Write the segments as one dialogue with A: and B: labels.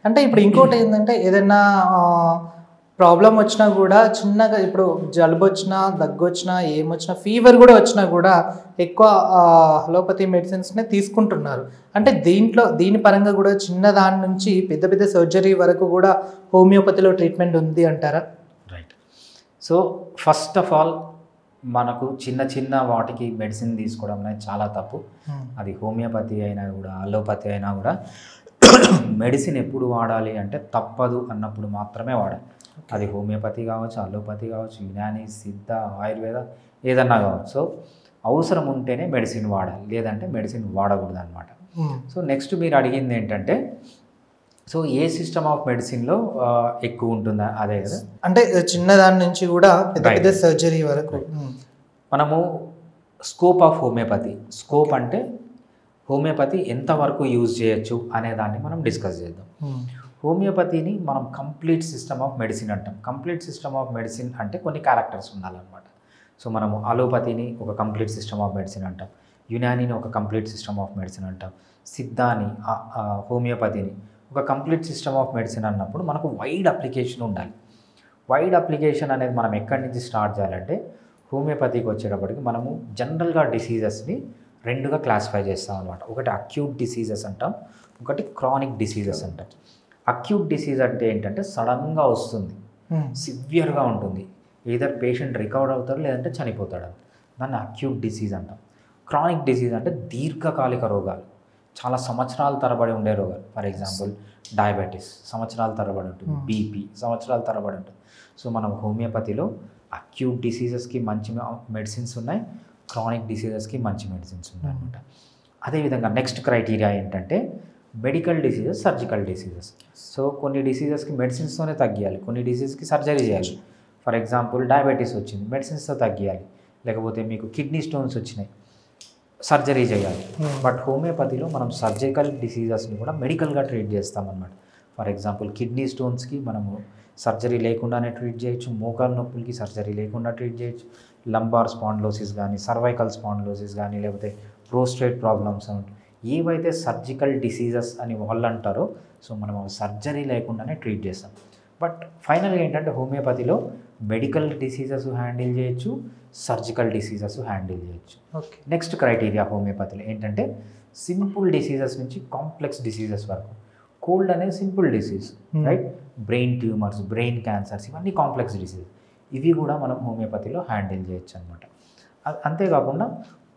A: అంటే ఇప్పుడు ఇంకోటి ఏంటంటే ఏదైనా ప్రాబ్లం వచ్చినా కూడా చిన్నగా ఇప్పుడు జలుబు వచ్చినా దగ్గు వచ్చినా ఏమొచ్చినా ఫీవర్ కూడా వచ్చినా కూడా ఎక్కువ అలోపతి మెడిసిన్స్నే తీసుకుంటున్నారు. అంటే దీని పరంగా కూడా చిన్న దాని నుంచి పెద్ద పెద్ద సర్జరీ వరకు కూడా హోమియోపతిలో ట్రీట్మెంట్ ఉంది అంటారా?
B: Right. So first of all మనకు చిన్న చిన్న వాటికి మెడిసిన్ తీసుకోవడం అనేది చాలా తప్పు. అది హోమియోపతి అయినా కూడా అలోపతి అయినా కూడా మెడిసిన్ ఎప్పుడు వాడాలి అంటే తప్పదు అన్నప్పుడు మాత్రమే వాడాలి. అది హోమియోపతి కావచ్చు, అలోపతి కావచ్చు, యునాని, సిద్ధ, ఆయుర్వేద ఏదన్నా కావచ్చు. సో అవసరం ఉంటేనే మెడిసిన్ వాడాలి, లేదంటే మెడిసిన్ వాడకూడదు అనమాట. సో నెక్స్ట్ మీరు అడిగింది ఏంటంటే సో ఏ సిస్టమ్ ఆఫ్ మెడిసిన్లో ఎక్కువ ఉంటుందా అదే కదా,
A: అంటే చిన్నదాని నుంచి కూడా పెద్ద పెద్ద సర్జరీ వరకు.
B: మనము స్కోప్ ఆఫ్ హోమియోపతి, స్కోప్ అంటే హోమియోపతి ఎంతవరకు యూజ్ చేయొచ్చు అనే దాన్ని మనం డిస్కస్ చేద్దాం. హోమియోపతిని మనం కంప్లీట్ సిస్టమ్ ఆఫ్ మెడిసిన్ అంటాం. కంప్లీట్ సిస్టమ్ ఆఫ్ మెడిసిన్ అంటే కొన్ని క్యారెక్టర్స్ ఉండాలన్నమాట. సో మనము అలోపతిని ఒక కంప్లీట్ సిస్టమ్ ఆఫ్ మెడిసిన్ అంటాం, యునానిని ఒక కంప్లీట్ సిస్టమ్ ఆఫ్ మెడిసిన్ అంటాం, సిద్ధాని హోమియోపతిని ఒక కంప్లీట్ సిస్టమ్ ఆఫ్ మెడిసిన్ అన్నప్పుడు మనకు వైడ్ అప్లికేషన్ ఉండాలి. వైడ్ అప్లికేషన్ అనేది మనం ఎక్కడి నుంచి స్టార్ట్ చేయాలంటే హోమియోపతికి వచ్చేటప్పటికి మనము జనరల్గా డిసీజెస్ని రెండుగా క్లాసిఫై చేస్తాం అనమాట. ఒకటి అక్యూట్ డిసీజెస్ అంటాం, ఒకటి క్రానిక్ డిసీజెస్ అంటాం. అక్యూట్ డిసీజ్ అంటే ఏంటంటే సడన్గా వస్తుంది, సివియర్గా ఉంటుంది, ఏదర్ పేషెంట్ రికవర్ అవుతాడు లేదంటే చనిపోతాడు, దాన్ని అక్యూట్ డిసీజ్ అంటాం. క్రానిక్ డిసీజ్ అంటే దీర్ఘకాలిక రోగాలు, చాలా సంవత్సరాల తరబడి ఉండే రోగాలు. ఫర్ ఎగ్జాంపుల్ డయాబెటీస్ సంవత్సరాల తరబడి ఉంటుంది, బీపీ సంవత్సరాల తరబడి ఉంటుంది. సో మనం హోమియోపతిలో అక్యూట్ డిసీజెస్కి మంచి మెడిసిన్స్ ఉన్నాయి, క్రానిక్ డిసీజెస్కి మంచి మెడిసిన్స్ ఉన్నాయి అనమాట. అదేవిధంగా నెక్స్ట్ క్రైటీరియా ఏంటంటే medical diseases, surgical diseases. So కొన్ని డిసీజెస్కి మెడిసిన్స్తోనే తగ్గియాలి, కొన్ని డిసీజ్కి సర్జరీ చేయాలి. ఫర్ ఎగ్జాంపుల్ డయాబెటీస్ వచ్చింది, మెడిసిన్స్తో తగ్గియాలి. లేకపోతే మీకు కిడ్నీ స్టోన్స్ వచ్చినాయి, సర్జరీ చేయాలి. బట్ హోమియోపతిలో మనం సర్జికల్ డిసీజెస్ని కూడా మెడికల్గా ట్రీట్ చేస్తామన్నమాట. ఫర్ ఎగ్జాంపుల్ కిడ్నీ స్టోన్స్కి మనము సర్జరీ లేకుండానే ట్రీట్ చేయొచ్చు, మోకాలు నొప్పులకి సర్జరీ లేకుండా ట్రీట్ చేయొచ్చు, లంబార్ స్పాండిలోసిస్ కానీ, సర్వైకల్ స్పాండిలోసిస్ కానీ, లేకపోతే ప్రోస్టేట్ ప్రాబ్లమ్స్ ఏవైతే సర్జికల్ డిసీజెస్ అని వాళ్ళు అంటారో సో మనం సర్జరీ లేకుండానే ట్రీట్ చేస్తాం. బట్ ఫైనల్గా ఏంటంటే హోమియోపతిలో మెడికల్ డిసీజెస్ హ్యాండిల్ చేయొచ్చు, సర్జికల్ డిసీజెస్ హ్యాండిల్ చేయొచ్చు. నెక్స్ట్ క్రైటీరియా హోమియోపతిలో ఏంటంటే సింపుల్ డిసీజెస్ నుంచి కాంప్లెక్స్ డిసీజెస్ వరకు. కోల్డ్ అనేది simple disease, right? Brain tumours, brain cancers ఇవన్నీ కాంప్లెక్స్ డిసీజ్, ఇవి కూడా మనం హోమియోపతిలో హ్యాండిల్ చేయొచ్చు అనమాట. అంతేకాకుండా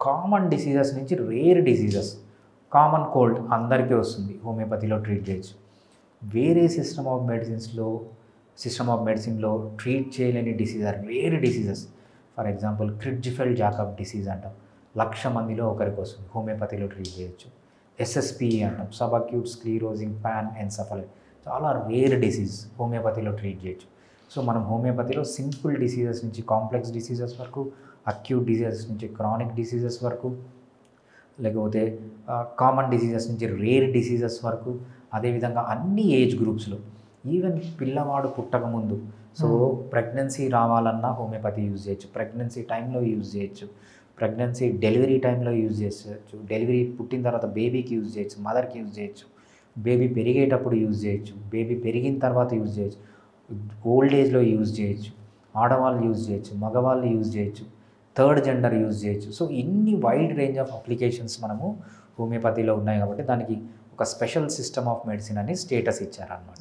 B: కామన్ డిసీజెస్ నుంచి రేర్ డిసీజెస్, కామన్ కోల్డ్ అందరికీ వస్తుంది, హోమియోపతిలో ట్రీట్ చేయొచ్చు. వేరే సిస్టమ్ ఆఫ్ మెడిసిన్లో ట్రీట్ చేయలేని disease, rare diseases. For example Creutzfeldt Jakob disease అంటాం, 1,00,000 మందిలో ఒకరికి వస్తుంది, హోమియోపతిలో ట్రీట్ చేయొచ్చు. SSPE అంటాం, సబ్ అక్యూట్ స్క్లీరోజింగ్ పాన్ ఎన్సెఫాలిటీ, చాలా రేర్ డిసీజ్, హోమియోపతిలో ట్రీట్ చేయొచ్చు. సో మనం హోమియోపతిలో సింపుల్ డిసీజెస్ నుంచి కాంప్లెక్స్ డిసీజెస్ వరకు, అక్యూట్ డిసీజెస్ నుంచి క్రానిక్ డిసీజెస్ వరకు, లేకపోతే కామన్ డిసీజెస్ నుంచి రేర్ డిసీజెస్ వరకు, అదేవిధంగా అన్ని ఏజ్ గ్రూప్స్లో, ఈవెన్ పిల్లవాడు పుట్టకముందు, సో ప్రెగ్నెన్సీ రావాలన్నా హోమియోపతి యూజ్ చేయొచ్చు, ప్రెగ్నెన్సీ టైంలో యూజ్ చేయొచ్చు, ప్రెగ్నెన్సీ డెలివరీ టైంలో యూజ్ చేయొచ్చు, డెలివరీ పుట్టిన తర్వాత బేబీకి యూజ్ చేయొచ్చు, మదర్కి యూజ్ చేయొచ్చు, బేబీ పెరిగేటప్పుడు యూజ్ చేయొచ్చు, బేబీ పెరిగిన తర్వాత యూజ్ చేయొచ్చు, ఓల్డ్ ఏజ్లో యూజ్ చేయొచ్చు, ఆడవాళ్ళు యూజ్ చేయొచ్చు, మగవాళ్ళు యూజ్ చేయొచ్చు, థర్డ్ జెండర్ యూజ్ చేయొచ్చు. సో ఇన్ని వైడ్ రేంజ్ ఆఫ్ అప్లికేషన్స్ మనము హోమియోపతిలో ఉన్నాయి కాబట్టి దానికి ఒక స్పెషల్ సిస్టమ్ ఆఫ్ మెడిసిన్ అని స్టేటస్ ఇచ్చారన్నమాట.